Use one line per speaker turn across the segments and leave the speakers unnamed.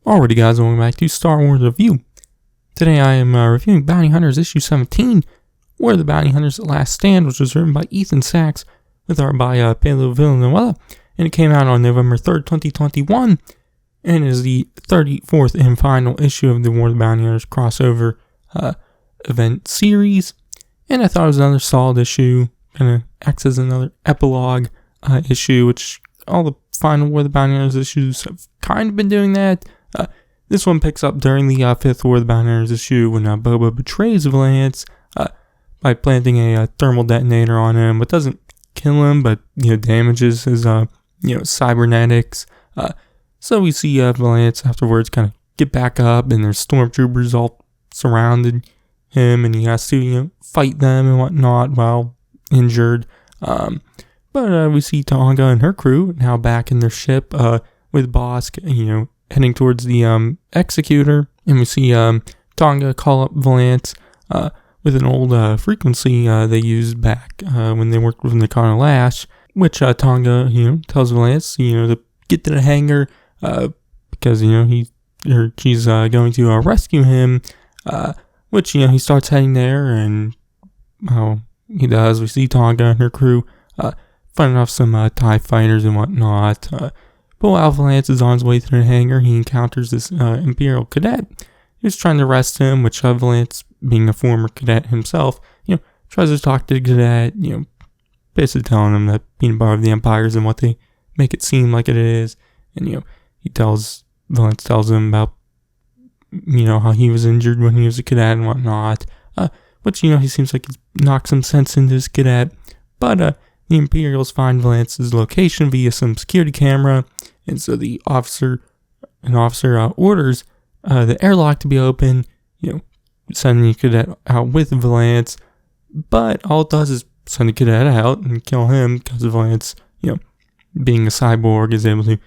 Alrighty guys, welcome back to Star Wars Review. Today I am reviewing Bounty Hunters issue 17, Where the Bounty Hunters at Last Stand, which was written by Ethan Sachs, with art by Pedro Villanueva, and it came out on November 3rd, 2021, and is the 34th and final issue of the Where the Bounty Hunters crossover event series, and I thought it was another solid issue, kind of acts as another epilogue issue, which all the final Where the Bounty Hunters issues have kind of been doing that. This one picks up during the fifth Where the Bounty Hunters issue when Boba betrays Valance by planting a thermal detonator on him, but doesn't kill him, but damages his cybernetics. So we see Valance afterwards kind of get back up, and there's stormtroopers all surrounded him, and he has to fight them and whatnot while injured. But we see Tonga and her crew now back in their ship with Bosk, heading towards the Executor, and we see Tonga call up Valance with an old frequency they used back when they worked with Nakana Lash, which Tonga tells Valance to get to the hangar because she's going to rescue him, which he starts heading there, and he does. We see Tonga and her crew fighting off some TIE fighters and whatnot. But while Valance is on his way to the hangar, he encounters this Imperial cadet who's trying to arrest him, which Valance, being a former cadet himself, tries to talk to the cadet, basically telling him that being part of the Empire isn't what they make it seem like it is. And, Valance tells him about, how he was injured when he was a cadet and whatnot. Which, he seems like he's knocked some sense into this cadet. But, the Imperials find Valance's location via some security camera, and so the officer orders the airlock to be open, sending the cadet out with Valance, but all it does is send the cadet out and kill him, because Valance, being a cyborg, is able to,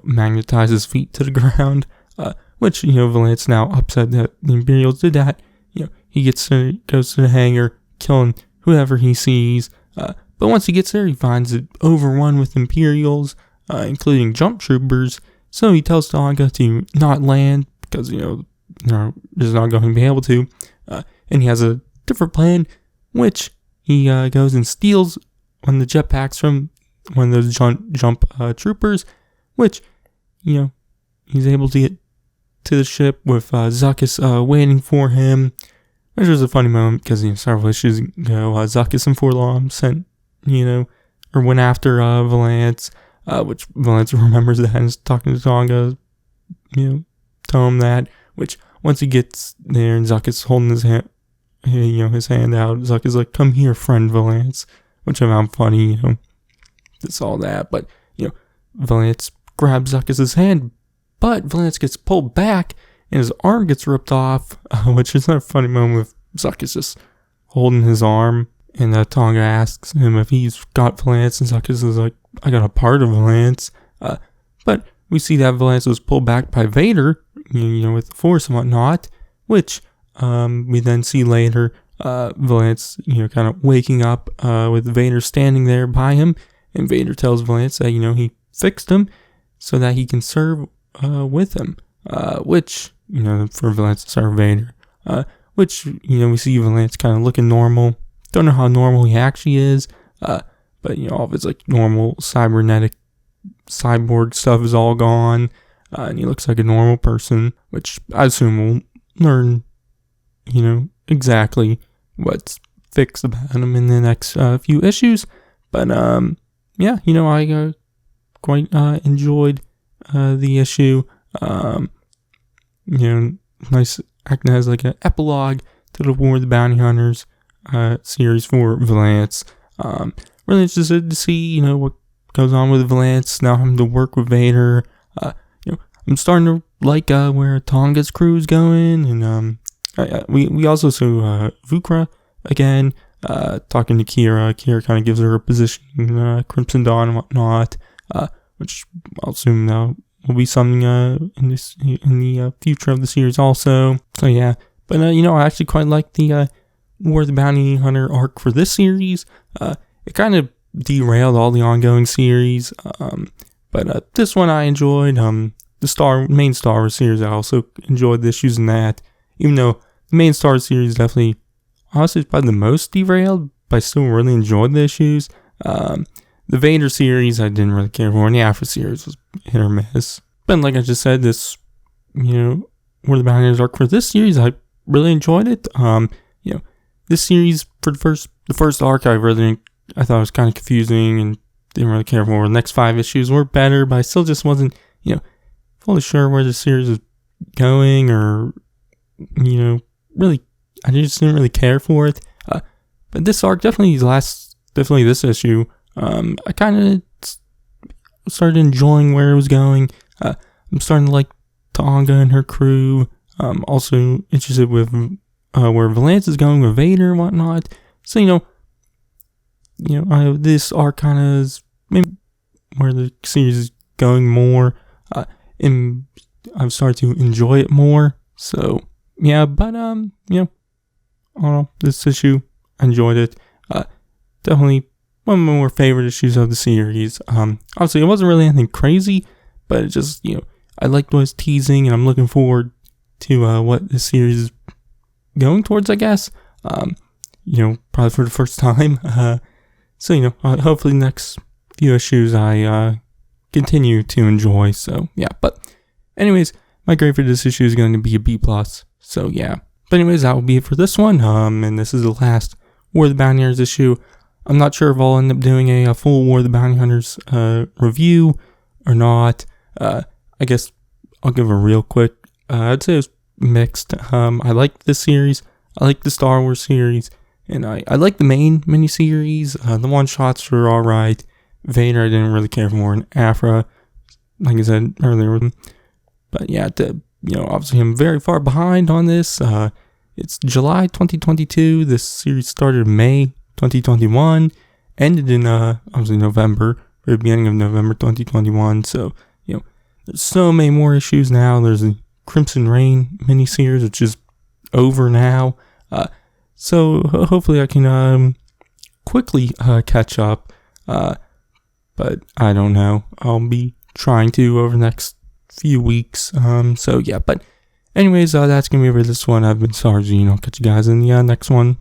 magnetize his feet to the ground, which, Valance now upset that the Imperials did that. He goes to the hangar, killing whoever he sees, but once he gets there, he finds it overrun with Imperials, including jump troopers. So he tells Tonga to not land because, they're not going to be able to. And he has a different plan, which he goes and steals one of the jetpacks from one of those jump troopers, which, he's able to get to the ship with Zuckuss waiting for him, which was a funny moment because, several issues ago, Zuckuss and Forlom sent or went after Valance, which Valance remembers that and is talking to Tonga, tell him that, which once he gets there and Zuckuss holding his hand, his hand out, Zuckuss like, "Come here, friend Valance," which I found funny, that's all that, but, Valance grabs Zuckuss's hand, but Valance gets pulled back and his arm gets ripped off, which is a funny moment with Zuckuss just holding his arm. And Tonga asks him if he's got Valance, and Zuckuss is like, "I got a part of Valance." But we see that Valance was pulled back by Vader, with the Force and whatnot, which we then see later Valance, kind of waking up with Vader standing there by him, and Vader tells Valance that, he fixed him so that he can serve with him, which, for Valance to serve Vader, which, we see Valance kind of looking normal. Don't know how normal he actually is, but, all of his, normal cybernetic cyborg stuff is all gone, and he looks like a normal person, which I assume we'll learn, exactly what's fixed about him in the next few issues, but, I quite enjoyed the issue, nice acting as, an epilogue to the War of the Bounty Hunters series for Valance. Really interested to see, what goes on with Valance, now having to work with Vader. I'm starting to like where Tonga's crew is going, and we also saw Vukra again, talking to Qi'ra. Qi'ra kind of gives her a position in Crimson Dawn and whatnot, which I'll assume now will be something in the future of the series also. So yeah, but I actually quite like the War of the Bounty Hunter arc for this series. It kind of derailed all the ongoing series, but this one I enjoyed. the main Star Wars series. I also enjoyed the issues in that, even though the main Star Wars series definitely, honestly, is probably the most derailed, but I still really enjoyed the issues. The Vader series I didn't really care for, and the Afro series was hit or miss. But like I just said, this, War of the Bounty Hunters arc for this series, I really enjoyed it. This series for the first arc, I thought it was kind of confusing and didn't really care for. The next 5 issues were better, but I still just wasn't, fully sure where the series was going, or, really, I just didn't really care for it. But this arc, definitely this issue, I kind of started enjoying where it was going. I'm starting to like Tonga and her crew. Also interested with where Valance is going with Vader and whatnot. So this arc kind of is maybe where the series is going more, and I've started to enjoy it more. So yeah, but I don't know, this issue, I enjoyed it. Definitely one of my more favorite issues of the series. Obviously, it wasn't really anything crazy, but it just, I liked what it's teasing, and I'm looking forward to what this series is going towards, I guess. Probably for the first time. So, hopefully the next few issues I continue to enjoy. So, yeah. But anyways, my grade for this issue is going to be a B+. So, yeah. But anyways, that will be it for this one. And this is the last War of the Bounty Hunters issue. I'm not sure if I'll end up doing a full War of the Bounty Hunters review or not. I guess I'll give a real quick. I'd say it's mixed. I like this series. I like the Star Wars series. And I like the main miniseries. The one-shots were alright. Vader I didn't really care for. And Afra, like I said earlier. But yeah, obviously I'm very far behind on this. It's July 2022. This series started in May 2021. Ended in, obviously November. Very beginning of November 2021. So, there's so many more issues now. There's a Crimson Reign miniseries, which is over now. So hopefully I can quickly catch up. But I don't know. I'll be trying to over the next few weeks. So yeah. But anyways, that's gonna be it for this one. I've been Sargino. I'll catch you guys in the next one.